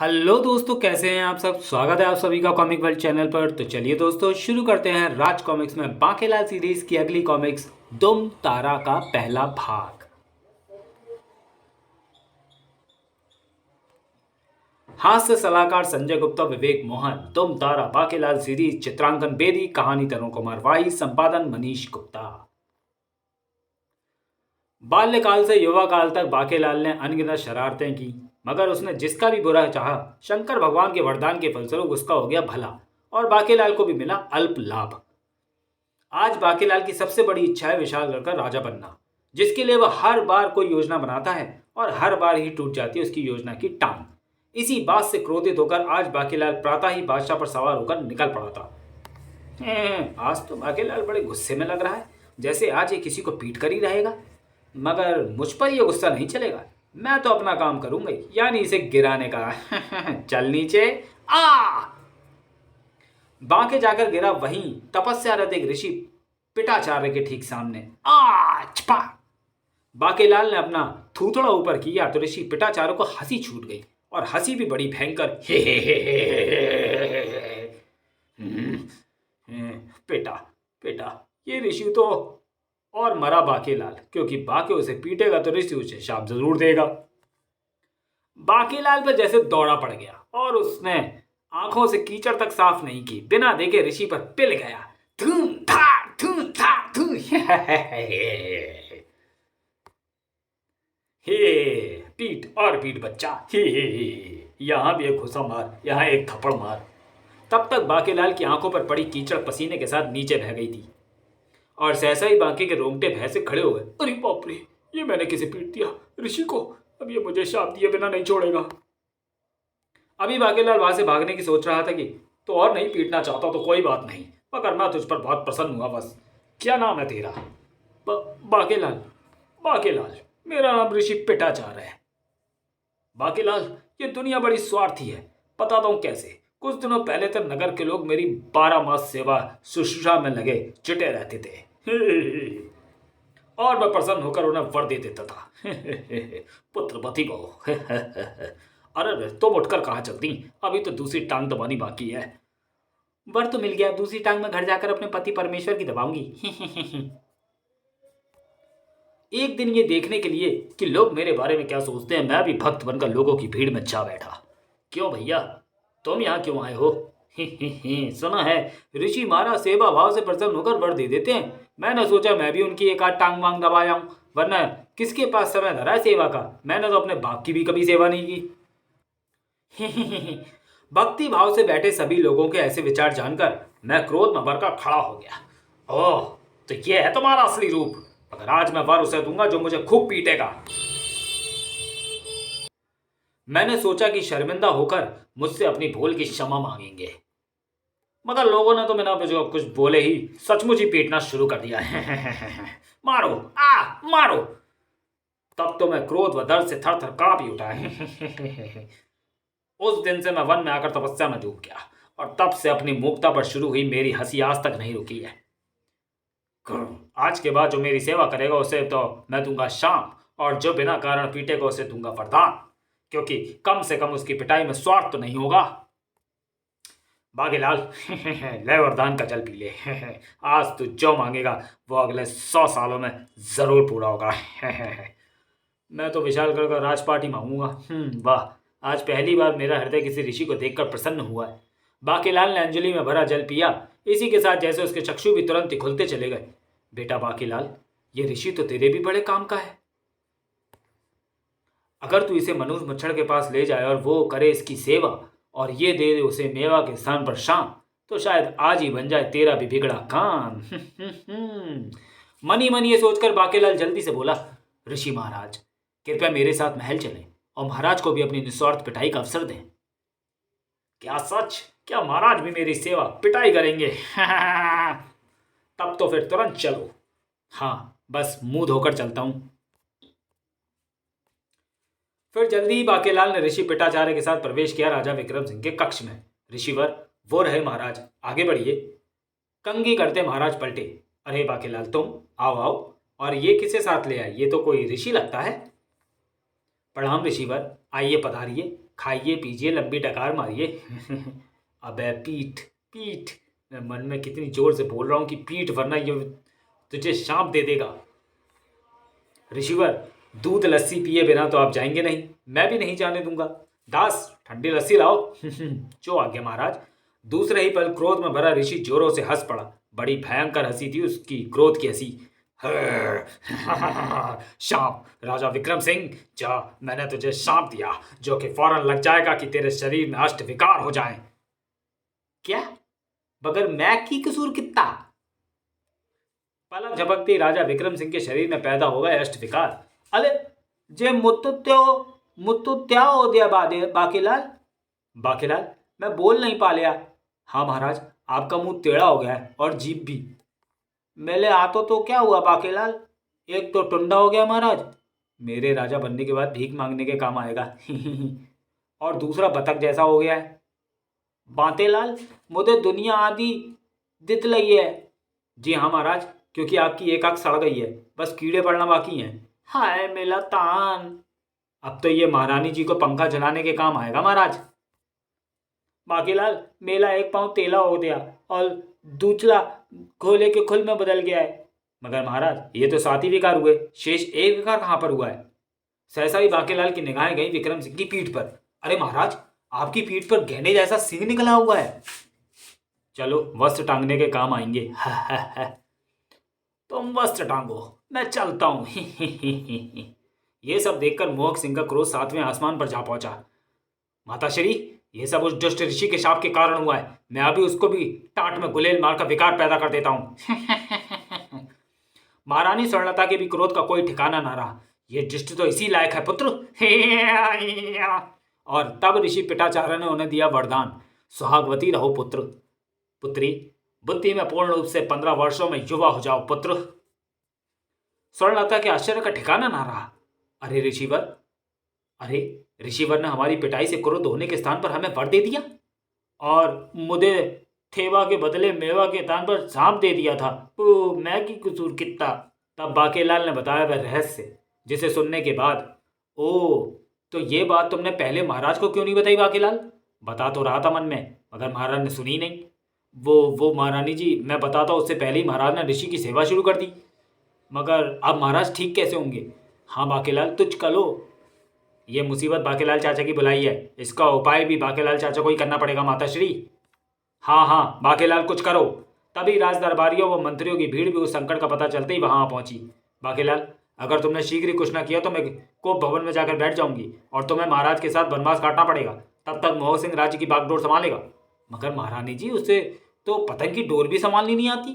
Hello दोस्तों, कैसे हैं आप सब। स्वागत है आप सभी का कॉमिक वर्ल्ड चैनल पर। तो चलिए दोस्तों, शुरू करते हैं राज कॉमिक्स में बांकेलाल सीरीज की अगली कॉमिक्स दुम तारा का पहला भाग। हास्य सलाहकार संजय गुप्ता, विवेक मोहन। दुम तारा बांकेलाल सीरीज, चित्रांकन बेदी, कहानी तरुण कुमार वाई, संपादन मनीष गुप्ता। बाल्यकाल से युवा काल तक बांकेलाल ने अनगिनत शरारतें की, मगर उसने जिसका भी बुरा चाहा, शंकर भगवान के वरदान के फलस्वरूप उसका हो गया भला और बांकेलाल को भी मिला अल्प लाभ। आज बांकेलाल की सबसे बड़ी इच्छा है विशालगढ़ का राजा बनना, जिसके लिए वह हर बार कोई योजना बनाता है और हर बार ही टूट जाती है उसकी योजना की टांग। इसी बात से क्रोधित होकर आज बांकेलाल प्रातः ही बादशाह पर सवार होकर निकल पड़ा था। आज तो बांकेलाल बड़े गुस्से में लग रहा है, जैसे आज ये किसी को पीट कर ही रहेगा। मगर मुझ पर यह गुस्सा नहीं चलेगा, मैं तो अपना काम करूंगा, यानी इसे गिराने का। चल नीचे आ। बांके जाकर गिरा वहीं तपस्यारत एक ऋषि पिटाचार्य के ठीक सामने। आ छपा। बांकेलाल ने अपना थूथड़ा ऊपर किया तो ऋषि पिटाचार्य को हंसी छूट गई, और हंसी भी बड़ी भयंकर। पिटा पिटा, ये ऋषि तो और मरा बांकेलाल, क्योंकि बांके उसे पीटेगा तो ऋषि उसे शाप जरूर देगा। बांकेलाल पर जैसे दौड़ा पड़ गया और उसने आंखों से कीचड़ तक साफ नहीं की, बिना देखे ऋषि पर पिल गया। धूम धार धूम धार धूम। हे पीट और पीट बच्चा। हे यहां भी एक घुसा मार, यहां एक थप्पड़ मार। तब तक बांकेलाल की आंखों पर पड़ी कीचड़ पसीने के साथ नीचे बह गई थी, और सहसा ही बांके के रोंगटे भय से खड़े हो गए। अरे बाप रे, ये मैंने किसे पीट दिया? ऋषि को। अब ये मुझे शाप दिए बिना नहीं छोड़ेगा। अभी बांकेलाल वहां से भागने की सोच रहा था कि तो और नहीं पीटना चाहता तो कोई बात नहीं, मगर मैं तुझ पर बहुत प्रसन्न हुआ। बस क्या नाम है तेरा? बांकेलाल। बांकेलाल, मेरा नाम ऋषि पिटाचार्य है। बांकेलाल, ये दुनिया बड़ी स्वार्थी है, बताता हूं कैसे। कुछ दिनों पहले तक नगर के लोग मेरी 12 मास सेवा शुश्रूषा में लगे चिटे रहते थे। और मैं प्रसन्न होकर उन्हें वर दे देता था। पुत्रपति को। अरे तुम उठकर कहाँ चलती? अभी तो दूसरी टांग दबानी बाकी है। वर तो मिल गया, दूसरी टांग में घर जाकर अपने पति परमेश्वर की दबाऊंगी। एक दिन ये देखने के लिए कि लोग मेरे बारे में क्या सोचते हैं, मैं भी भक्त बनकर लोगों की भीड़ में जा बैठा। क्यों भैया, तुम यहाँ क्यों आए हो? सुना है ऋषि महाराज सेवा भाव से प्रसन्न होकर वर दे देते हैं। मैंने सोचा मैं भी उनकी एक आध टांग वांग दबाया हूं, वरना किसके पास समय धरा है सेवा का। मैंने तो अपने बाप की भी कभी सेवा नहीं की। भक्ति भाव से बैठे सभी लोगों के ऐसे विचार जानकर मैं क्रोध में भरकर खड़ा हो गया। ओह, तो ये है तुम्हारा असली रूप? अगर आज मैं वर उसे दूंगा जो मुझे खूब पीटेगा। मैंने सोचा कि शर्मिंदा होकर मुझसे अपनी भूल की क्षमा मांगेंगे, मगर लोगों ने तो बिना कुछ बोले ही सचमुच ही पीटना शुरू कर दिया। मारो, मारो। तब तो मैं क्रोध व दर्द से थर थर कांप ही उठा। उस दिन से मैं वन में आकर तपस्या में डूब गया, और तब से अपनी मूर्खता पर शुरू हुई मेरी हंसी आज तक नहीं रुकी है। आज के बाद जो मेरी सेवा करेगा उसे तो मैं दूंगा शाप, और जो बिना कारण पीटेगा उसे दूंगा वरदान, क्योंकि कम से कम उसकी पिटाई में स्वार्थ तो नहीं होगा। बांकेलाल, ले वरदान का जल पी ले। आज तू जो मांगेगा वो अगले 100 सालों में जरूर पूरा होगा। मैं तो विशालगढ़ का राजपाट ही मांगूंगा। वाह, आज पहली बार मेरा हृदय किसी ऋषि को देखकर प्रसन्न हुआ है। बांकेलाल ने अंजलि में भरा जल पिया, इसी के साथ जैसे उसके चक्षु भी तुरंत ही खुलते चले गए। बेटा बांकेलाल, ये ऋषि तो तेरे भी बड़े काम का है। अगर तू इसे मनुष्य मच्छर के पास ले जाए और वो करे इसकी सेवा, और ये दे दे उसे मेवा के स्थान पर शाम, तो शायद आज ही बन जाए तेरा भी बिगड़ा काम। मन ही मन ये सोचकर बांकेलाल जल्दी से बोला, ऋषि महाराज, कृपया मेरे साथ महल चलें और महाराज को भी अपनी निस्वार्थ पिटाई का अवसर दें। क्या सच? क्या महाराज भी मेरी सेवा पिटाई करेंगे? तब तो फिर तुरंत चलो। हाँ, बस मुंह धोकर चलता हूं। फिर जल्दी ही बांकेलाल ने ऋषि पिटाचार्य के साथ प्रवेश किया राजा विक्रम सिंह के कक्ष में। ऋषिवर, वो रहे महाराज, आगे बढ़िए। कंगी करते महाराज पलटे। अरे बांकेलाल, तुम आओ आओ। और ये किसे साथ ले आए? ये तो कोई ऋषि लगता है। प्रणाम ऋषिवर, आइए पधारिए। खाइए पीजिए लंबी डकार मारिए। अबे पीठ पीठ, मैं मन में कितनी जोर से बोल रहा हूँ कि पीठ, वरना ये तुझे शाप दे देगा। ऋषिवर, दूध लस्सी पिए बिना तो आप जाएंगे नहीं, मैं भी नहीं जाने दूंगा। दास, ठंडी लस्सी लाओ। जो आज्ञा महाराज। दूसरे ही पल क्रोध में भरा ऋषि जोरों से हंस पड़ा। बड़ी भयंकर हंसी थी उसकी, क्रोध की हंसी। शाप, राजा विक्रम सिंह, जा, मैंने तुझे शाप दिया जो कि फौरन लग जाएगा कि तेरे शरीर में अष्ट विकार हो जाएं। क्या? बगर मैं की कसूर कितना? पलक झपकते राजा विक्रम सिंह के शरीर में पैदा हो गए अष्ट विकार। अरे जे मुत्तु त्या हो दिया बाकीलाल। बाकीलाल, मैं बोल नहीं पा लिया। हाँ महाराज, आपका मुंह टेढ़ा हो गया है और जीभ भी। मेरे हाथों तो क्या हुआ बाकीलाल? एक तो टुंडा हो गया महाराज, मेरे राजा बनने के बाद भीख मांगने के काम आएगा। और दूसरा बतख जैसा हो गया है। बातेलाल, मुझे दुनिया आदि दित लगी है। जी हाँ महाराज, क्योंकि आपकी एक आंख सड़ गई है, बस कीड़े पड़ना बाकी हैं। हाय मेला तान, अब तो ये महारानी जी को पंखा चलाने के काम आएगा महाराज। बाकीलाल, मेला एक पांव तेला हो गया और दूसरा खोले के खुल में बदल गया है। मगर महाराज, ये तो 7 ही विकार हुए, शेष एक विकार कहाँ पर हुआ है? सहसा ही बाकीलाल की निगाहें गई विक्रम सिंह की पीठ पर। अरे महाराज, आपकी पीठ पर गहने जैसा सिंह निकला हुआ है। चलो वस्त्र टांगने के काम आएंगे। तुम वस्त्र टांगो, मैं चलता हूं। ये सब देखकर मोहक सिंह का क्रोध 7वें आसमान पर जा पहुंचा। माताश्री, ये सब उस दुष्ट ऋषि के शाप के कारण हुआ है। मैं अभी उसको भी टाट में गुलेल मारकर विकार पैदा कर देता हूं। महारानी स्वर्णलता के भी क्रोध का कोई ठिकाना ना रहा। ये दृष्टि तो इसी लायक है पुत्र। और तब ऋषि पिटाचार्य ने उन्हें दिया वरदान, सुहागवती रहो पुत्र। पुत्री, बुद्धि में पूर्ण रूप से 15 वर्षों में युवा हो जाओ पुत्र। स्वर्णलता के आश्चर्य का ठिकाना ना रहा। अरे ऋषिवर ने हमारी पिटाई से क्रोध होने के स्थान पर हमें वर दे दिया और मुझे थेवा के बदले मेवा के स्थान पर सांप दे दिया था। ओ, मैं की कसूर कितना? तब बाकेलाल ने बताया वह रहस्य, जिसे सुनने के बाद, ओ, तो ये बात तुमने पहले महाराज को क्यों नहीं बताई बाकेलाल? बता तो रहा था मन में, मगर महाराज ने सुनी नहीं। वो महारानी जी, मैं बताता उससे पहले ही महाराज ने ऋषि की सेवा शुरू कर दी। मगर अब महाराज ठीक कैसे होंगे? हाँ बाकेलाल, तुझ कलो। ये मुसीबत बाकेलाल चाचा की बुलाई है, इसका उपाय भी बाकेलाल चाचा को ही करना पड़ेगा माताश्री। हाँ बाकेलाल, कुछ करो। तभी राज दरबारियों व मंत्रियों की भीड़ भी उस संकट का पता चलते ही वहां पहुंची। बाकेलाल, अगर तुमने शीघ्र ही कुछ न किया तो मैं कोप भवन में जाकर बैठ जाऊंगी और तुम्हें महाराज के साथ वनवास काटना पड़ेगा। तब तक मोहन सिंह राज्य की बागडोर संभालेगा। मगर महारानी जी, उसे तो पतंग की डोर भी संभालनी नहीं आती।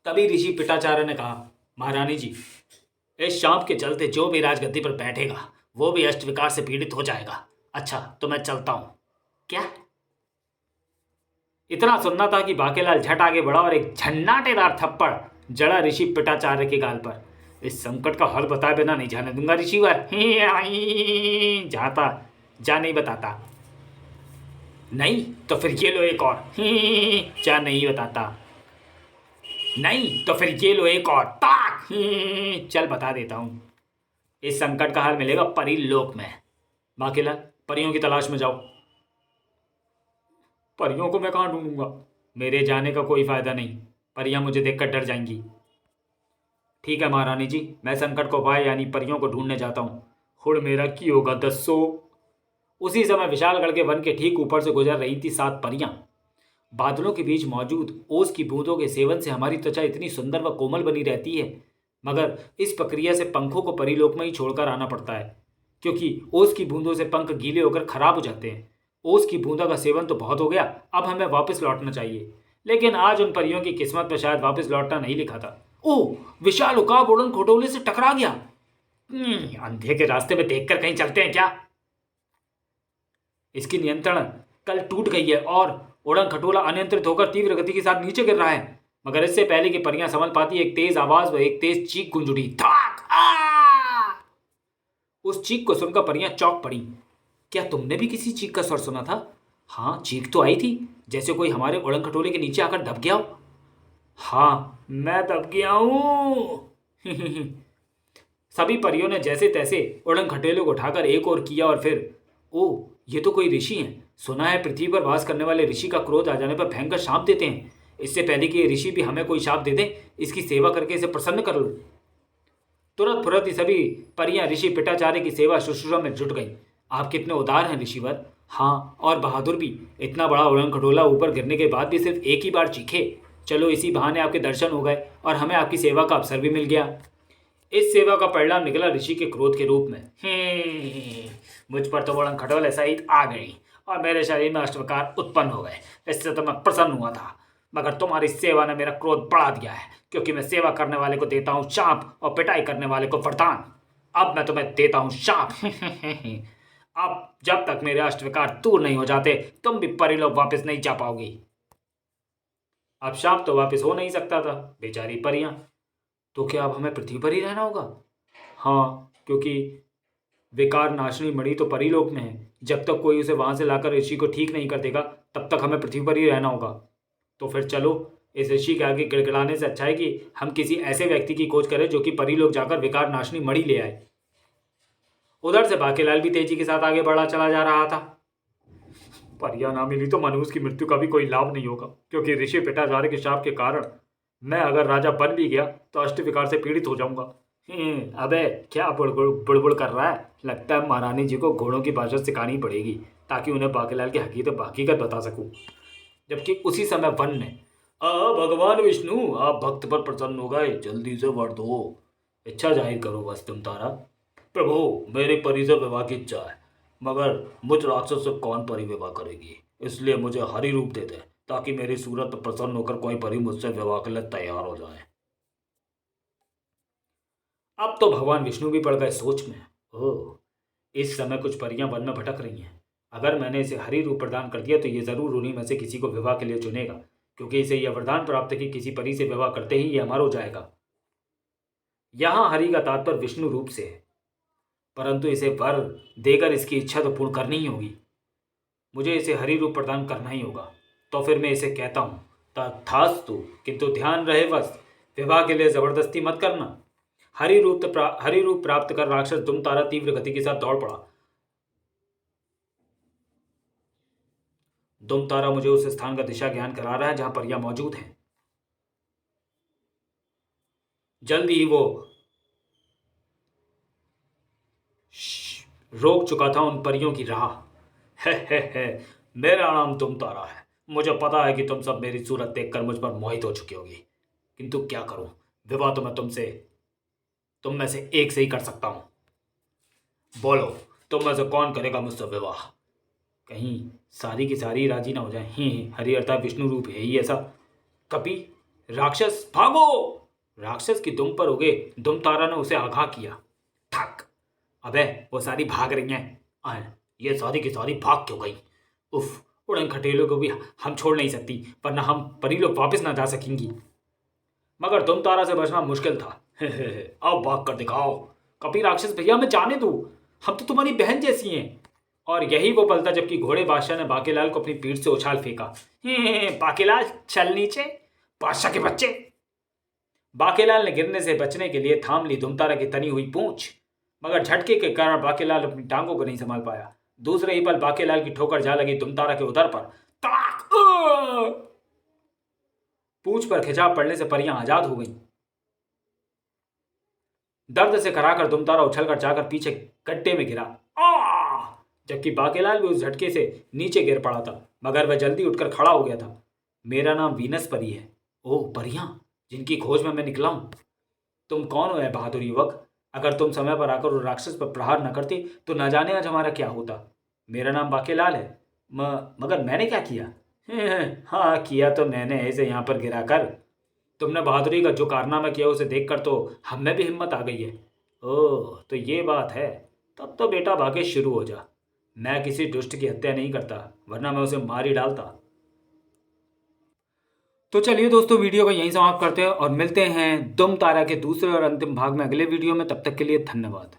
तभी ऋषि पिटाचार्य ने कहा, महारानी जी, इस शाप के चलते जो भी राजगद्दी पर बैठेगा वो भी अष्ट विकार से पीड़ित हो जाएगा। अच्छा, तो मैं चलता हूं। क्या? इतना सुनना था कि बाकेलाल झट आगे बढ़ा और एक झन्नाटेदार थप्पड़ जड़ा ऋषि पिटाचार्य के गाल पर। इस संकट का हल बताए बिना नहीं जाने दूंगा ऋषिवर। जाता जा, नहीं बताता। नहीं तो फिर ये लो एक और। जा, नहीं बताता। नहीं तो फिर ये लो एक और। ताक। चल बता देता हूं। इस संकट का हल मिलेगा परी लोक में। बाकेलाल, परियों की तलाश में जाओ। परियों को मैं कहाँ ढूंढूंगा? मेरे जाने का कोई फायदा नहीं, परियां मुझे देखकर डर जाएंगी। ठीक है महारानी जी, मैं संकट को उपाय यानी परियों को ढूंढने जाता हूँ। हुड़ मेरा की होगा दस्सो। उसी समय विशालगढ़ के वन के ठीक ऊपर से गुजर रही थी 7 परियां। बादलों के बीच मौजूद ओस की बूंदों के सेवन से हमारी त्वचा इतनी सुंदर व कोमल बनी रहती है, मगर इस प्रक्रिया से पंखों को परिलोक में ही छोड़कर आना पड़ता है, क्योंकि ओस की बूंदों से पंख गीले होकर खराब हो जाते हैं। ओस की बूंदा का सेवन तो बहुत हो गया, अब हमें वापस लौटना चाहिए। लेकिन आज उन परियों की किस्मत में शायद वापस लौटना नहीं लिखा था। ओह, विशाल उकाब उड़न खटोले से टकरा गया। अंधे के रास्ते में देखकर कहीं चलते हैं क्या? इसकी नियंत्रण कल टूट गई है और उड़न खटोला अनियंत्रित होकर तीव्र गति के साथ नीचे गिर रहा है। मगर इससे पहले कि परियां संभल पाती, एक तेज आवाज व एक तेज चीख गूंज उठी। धाक! उस चीख को सुनकर परियां चौंक पड़ी। क्या तुमने भी किसी चीख का स्वर सुना था? हाँ, चीख तो आई थी, जैसे कोई हमारे उड़न खटोले के नीचे आकर दब गया हो। हाँ, मैं दब गया हूं। सभी परियों ने जैसे तैसे उड़न खटोले को उठाकर एक और किया और फिर ओह, ये तो कोई ऋषि हैं। सुना है पृथ्वी पर वास करने वाले ऋषि का क्रोध आ जाने पर भयंकर शाप देते हैं। इससे पहले कि ये ऋषि भी हमें कोई शाप दे दें, इसकी सेवा करके इसे प्रसन्न कर लो। तुरंत फुरत ही सभी परियां ऋषि पिटाचार्य की सेवा शुश्रूषा में जुट गईं। आप कितने उदार हैं ऋषिवर। हाँ, और बहादुर भी। इतना बड़ा उड़न खटोला ऊपर गिरने के बाद भी सिर्फ एक ही बार चीखे। चलो, इसी बहाने आपके दर्शन हो गए और हमें आपकी सेवा का अवसर भी मिल गया। इस सेवा का परिणाम निकला ऋषि के क्रोध के रूप में। मुझ पर तो उड़न खटोले सहित आ गई और मेरे शरीर में अष्टविकार उत्पन्न हो गए। इससे तो मैं प्रसन्न हुआ था, मगर तुम्हारी सेवा ने मेरा क्रोध बढ़ा दिया है, क्योंकि मैं सेवा करने वाले को देता हूँ शाप और पिटाई करने वाले को वरदान। अब मैं तुम्हें देता हूँ शाप। अब जब तक मेरे अष्टविकार दूर नहीं हो जाते, तुम भी परिलोक वापस नहीं जा पाओगी। अब शाप तो वापस हो नहीं सकता था, बेचारी परियां। तो क्या अब हमें पृथ्वी पर ही रहना होगा? हाँ, क्योंकि विकार नाशनी मणि तो परिलोक में है। जब तक कोई उसे वहां से लाकर ऋषि को ठीक नहीं कर देगा, तब तक हमें पृथ्वी पर ही रहना होगा। तो फिर चलो, इस ऋषि के आगे गिड़गिड़ाने से अच्छा है कि हम किसी ऐसे व्यक्ति की खोज करें जो कि परिलोक जाकर विकार नाशनी मणि ले आए। उधर से बाकेलाल भी तेजी के साथ आगे बढ़ा चला जा रहा था। परियां ना मिली तो मनुष्य की मृत्यु का भी कोई लाभ नहीं होगा, क्योंकि ऋषि पिटाचार्य के शाप के कारण मैं अगर राजा बन भी गया तो अष्टविकार से पीड़ित हो जाऊंगा। अबे क्या बुड़बुड़ कर रहा है? लगता है महारानी जी को घोड़ों की भाषा सिखानी पड़ेगी, ताकि उन्हें बाकेलाल की हकीकत बता सकूं। जबकि उसी समय वन ने, भगवान विष्णु, आप भक्त पर प्रसन्न हो गए, जल्दी से वर दो। इच्छा जाहिर करो बस तुम तारा। प्रभु, मेरे परी से विवाह की इच्छा है, मगर मुझ राक्षस से कौन परी विवाह करेगी? इसलिए मुझे हरि रूप दे दे, ताकि मेरी सूरत पर प्रसन्न होकर कोई परी मुझसे विवाह के लिए तैयार हो जाए। अब तो भगवान विष्णु भी पड़ गए सोच में। ओह, इस समय कुछ परियां वन में भटक रही हैं। अगर मैंने इसे हरि रूप प्रदान कर दिया तो ये जरूर उन्हीं में से किसी को विवाह के लिए चुनेगा, क्योंकि इसे यह वरदान प्राप्त है कि किसी परी से विवाह करते ही ये अमर हो जाएगा। यहां हरि का तात्पर्य विष्णु रूप से है, परंतु इसे वर देकर इसकी इच्छा तो पूर्ण करनी ही होगी। मुझे इसे हरि रूप प्रदान करना ही होगा। तो फिर मैं इसे कहता हूं, तथास्तु, किंतु ध्यान रहे बस, विवाह के लिए जबरदस्ती मत करना। हरि रूप प्राप्त कर राक्षस दुमतारा तीव्र गति के साथ दौड़ पड़ा। दुमतारा मुझे उस स्थान का दिशा ज्ञान करा रहा है जहां परियां मौजूद हैं। जल्दी ही वो रोक चुका था उन परियों की राह। है, मेरा नाम दुमतारा है। मुझे पता है कि तुम सब मेरी सूरत देखकर मुझ पर मोहित हो चुकी होगी, किंतु क्या करूं, विवाह तो मैं तुम में से एक से ही कर सकता हूं। बोलो, तुम में से कौन करेगा मुझसे विवाह? कहीं सारी की सारी राजी ना हो जाए। ही हरि अर्थात विष्णु रूप है ही ऐसा। कपि, राक्षस भागो! राक्षस की दुम पर उगे दुमतारा ने उसे आगाह किया। ठक! अबे, वो सारी भाग रही हैं। ये सारी की सारी भाग क्यों गई? उफ, उड़न खटेलों को भी हम छोड़ नहीं सकती, वरना हम परिलोक वापस ना जा सकेंगी। मगर दुमतारा से बचना मुश्किल था। अब भाग कर दिखाओ। कपि राक्षस भैया, मैं जाने दो, हम तो तुम्हारी बहन जैसी हैं। और यही वो पल था जबकि घोड़े बादशाह ने बाकेलाल को अपनी पीठ से उछाल फेंका। बाकेलाल, चल नीचे, बादशाह के बच्चे। बाकेलाल ने गिरने से बचने के लिए थाम ली दुमतारा की तनी हुई पूंछ, मगर झटके के कारण बाकेलाल अपनी टांगों को नहीं संभाल पाया। दूसरे ही पल बाकेलाल की ठोकर जा लगी दुमतारा के उदर पर। तड़ाक! पूंछ पर खिंचाव पड़ने से परियां आजाद हो गईं। दर्द से कराकर दुमतारा उछलकर जाकर पीछे गड्ढे में गिरा, जबकि बाकेलाल भी उस झटके से नीचे गिर पड़ा था, मगर वह जल्दी उठकर खड़ा हो गया था। मेरा नाम वीनस परी है। ओह परियां, जिनकी खोज में मैं निकला हूं। तुम कौन हो बहादुर युवक? अगर तुम समय पर आकर उस राक्षस पर प्रहार न करते तो न जाने आज हमारा क्या होता। मेरा नाम बाकेलाल है। मगर मैंने क्या किया? हाँ, किया तो मैंने ऐसे यहाँ पर गिरा कर। तुमने बहादुरी का जो कारनामा किया उसे देखकर तो हम में भी हिम्मत आ गई है। ओह, तो ये बात है। तब तो बेटा भागे शुरू हो जा। मैं किसी दुष्ट की हत्या नहीं करता, वरना मैं उसे मार ही डालता। तो चलिए दोस्तों, वीडियो को यहीं समाप्त करते हैं और मिलते हैं दुमतारा के दूसरे और अंतिम भाग में अगले वीडियो में। तब तक के लिए धन्यवाद।